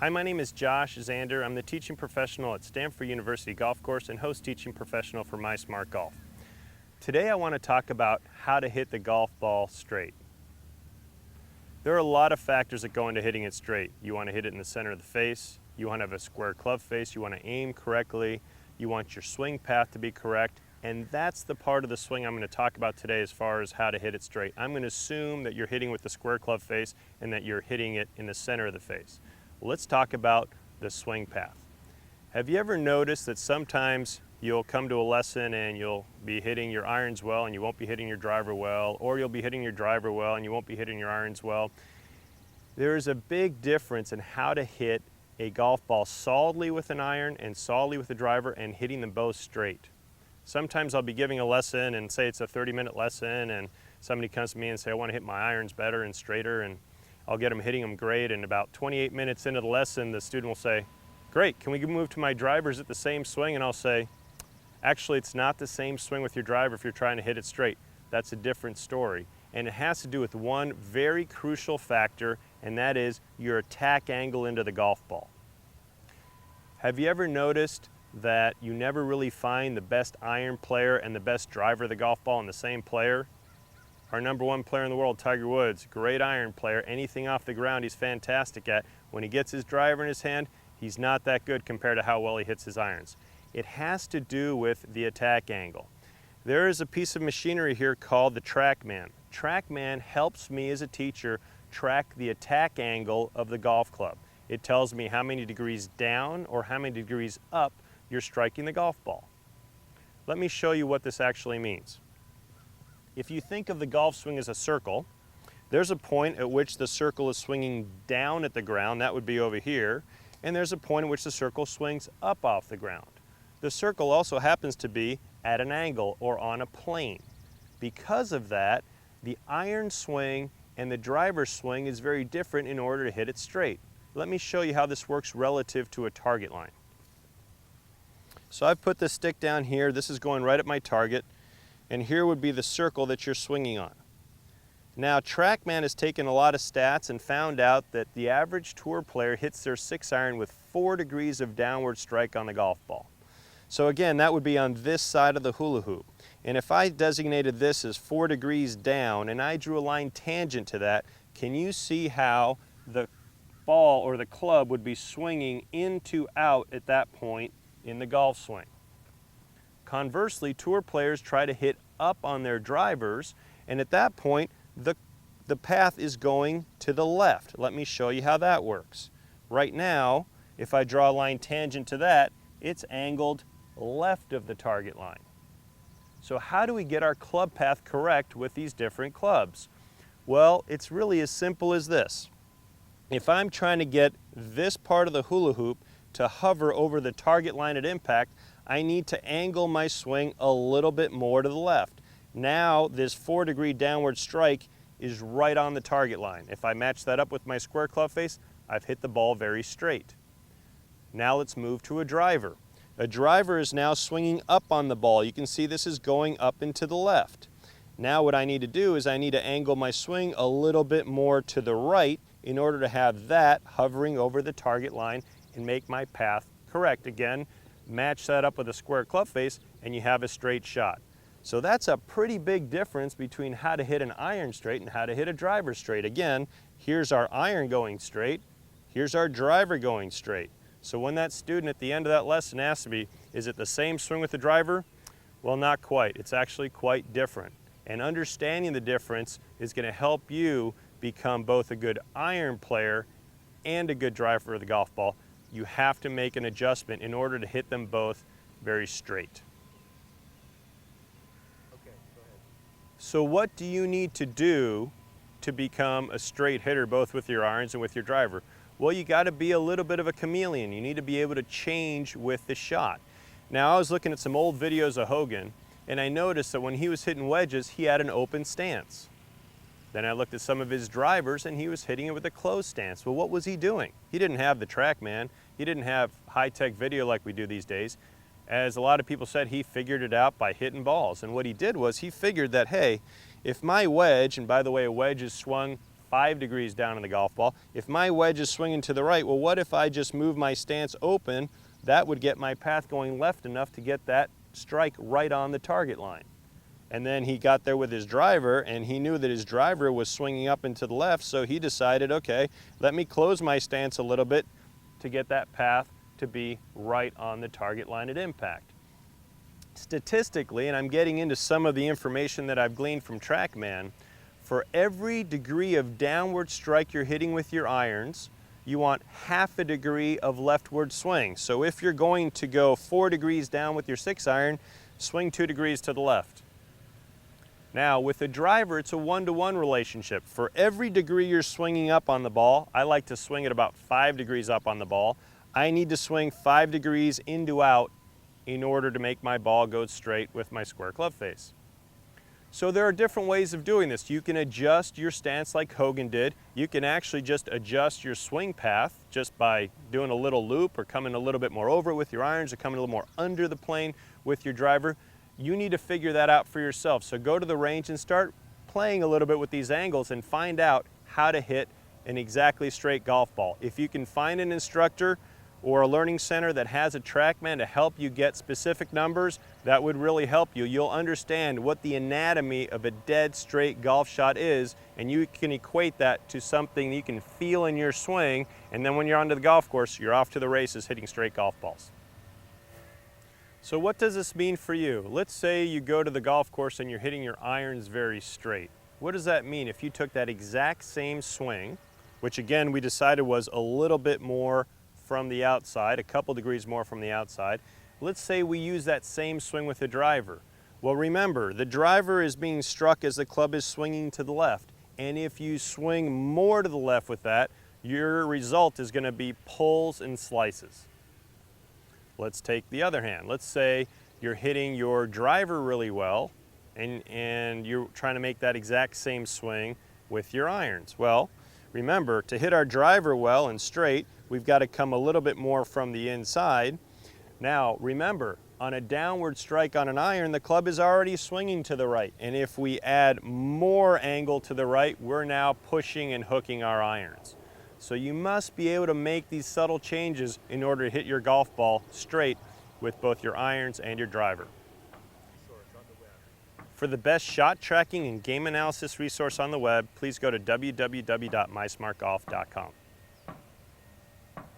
Hi, my name is Josh Zander. I'm the teaching professional at Stanford University Golf Course and host teaching professional for My Smart Golf. Today I want to talk about how to hit the golf ball straight. There are a lot of factors that go into hitting it straight. You want to hit it in the center of the face, you want to have a square club face, you want to aim correctly, you want your swing path to be correct, and that's the part of the swing I'm going to talk about today as far as how to hit it straight. I'm going to assume that you're hitting with the square club face and that you're hitting it in the center of the face. Let's talk about the swing path. Have you ever noticed that sometimes you'll come to a lesson and you'll be hitting your irons well and you won't be hitting your driver well, or you'll be hitting your driver well and you won't be hitting your irons well? There's a big difference in how to hit a golf ball solidly with an iron and solidly with a driver and hitting them both straight. Sometimes I'll be giving a lesson and say it's a 30-minute lesson and somebody comes to me and say, I want to hit my irons better and straighter, and I'll get them hitting them great, and about 28 minutes into the lesson, the student will say, great, can we move to my drivers at the same swing? And I'll say, actually, it's not the same swing with your driver if you're trying to hit it straight. That's a different story. And it has to do with one very crucial factor, and that is your attack angle into the golf ball. Have you ever noticed that you never really find the best iron player and the best driver of the golf ball in the same player? Our #1 player in the world, Tiger Woods, great iron player. Anything off the ground he's fantastic at. When he gets his driver in his hand, he's not that good compared to how well he hits his irons. It has to do with the attack angle. There is a piece of machinery here called the TrackMan. TrackMan helps me as a teacher track the attack angle of the golf club. It tells me how many degrees down or how many degrees up you're striking the golf ball. Let me show you what this actually means. If you think of the golf swing as a circle, there's a point at which the circle is swinging down at the ground, that would be over here, and there's a point at which the circle swings up off the ground. The circle also happens to be at an angle or on a plane. Because of that, the iron swing and the driver swing is very different in order to hit it straight. Let me show you how this works relative to a target line. So I've put the stick down here. This is going right at my target, and here would be the circle that you're swinging on. Now, TrackMan has taken a lot of stats and found out that the average tour player hits their 6-iron with 4 degrees of downward strike on the golf ball. So again, that would be on this side of the hula hoop. And if I designated this as 4 degrees down and I drew a line tangent to that, can you see how the ball or the club would be swinging in to out at that point in the golf swing? Conversely, tour players try to hit up on their drivers, and at that point, the path is going to the left. Let me show you how that works. Right now, if I draw a line tangent to that, it's angled left of the target line. So how do we get our club path correct with these different clubs? Well, it's really as simple as this. If I'm trying to get this part of the hula hoop to hover over the target line at impact, I need to angle my swing a little bit more to the left. Now this 4-degree downward strike is right on the target line. If I match that up with my square club face, I've hit the ball very straight. Now let's move to a driver. A driver is now swinging up on the ball. You can see this is going up and to the left. Now what I need to do is I need to angle my swing a little bit more to the right in order to have that hovering over the target line and make my path correct. Again, match that up with a square club face and you have a straight shot. So that's a pretty big difference between how to hit an iron straight and how to hit a driver straight. Again, here's our iron going straight, here's our driver going straight. So when that student at the end of that lesson asks me, is it the same swing with the driver? Well, not quite. It's actually quite different. And understanding the difference is going to help you become both a good iron player and a good driver of the golf ball. You have to make an adjustment in order to hit them both very straight. Okay, go ahead. So what do you need to do to become a straight hitter both with your irons and with your driver? Well, you got to be a little bit of a chameleon. You need to be able to change with the shot. Now, I was looking at some old videos of Hogan, and I noticed that when he was hitting wedges, he had an open stance. Then I looked at some of his drivers and he was hitting it with a closed stance. Well, what was he doing? He didn't have the TrackMan. He didn't have high-tech video like we do these days. As a lot of people said, he figured it out by hitting balls. And what he did was he figured that, hey, if my wedge, and by the way, a wedge is swung 5 degrees down in the golf ball. If my wedge is swinging to the right, well, what if I just move my stance open? That would get my path going left enough to get that strike right on the target line. And then he got there with his driver, and he knew that his driver was swinging up and to the left, so he decided, okay, let me close my stance a little bit to get that path to be right on the target line at impact. Statistically, and I'm getting into some of the information that I've gleaned from TrackMan, for every degree of downward strike you're hitting with your irons, you want half a degree of leftward swing. So if you're going to go 4 degrees down with your 6-iron, swing 2 degrees to the left. Now with a driver, it's a 1-to-1 relationship. For every degree you're swinging up on the ball, I like to swing at about 5 degrees up on the ball. I need to swing 5 degrees into out in order to make my ball go straight with my square club face. So there are different ways of doing this. You can adjust your stance like Hogan did. You can actually just adjust your swing path just by doing a little loop or coming a little bit more over it with your irons or coming a little more under the plane with your driver. You need to figure that out for yourself. So go to the range and start playing a little bit with these angles and find out how to hit an exactly straight golf ball. If you can find an instructor or a learning center that has a TrackMan to help you get specific numbers, that would really help you. You'll understand what the anatomy of a dead straight golf shot is, and you can equate that to something you can feel in your swing, and then when you're onto the golf course, you're off to the races hitting straight golf balls. So what does this mean for you? Let's say you go to the golf course and you're hitting your irons very straight. What does that mean if you took that exact same swing, which again we decided was a little bit more from the outside, a couple degrees more from the outside. Let's say we use that same swing with the driver. Well, remember, the driver is being struck as the club is swinging to the left. And if you swing more to the left with that, your result is going to be pulls and slices. Let's take the other hand. Let's say you're hitting your driver really well and you're trying to make that exact same swing with your irons. Well, remember, to hit our driver well and straight, we've got to come a little bit more from the inside. Now, remember, on a downward strike on an iron, the club is already swinging to the right. And if we add more angle to the right, we're now pushing and hooking our irons. So you must be able to make these subtle changes in order to hit your golf ball straight with both your irons and your driver. For the best shot tracking and game analysis resource on the web, please go to www.mysmartgolf.com.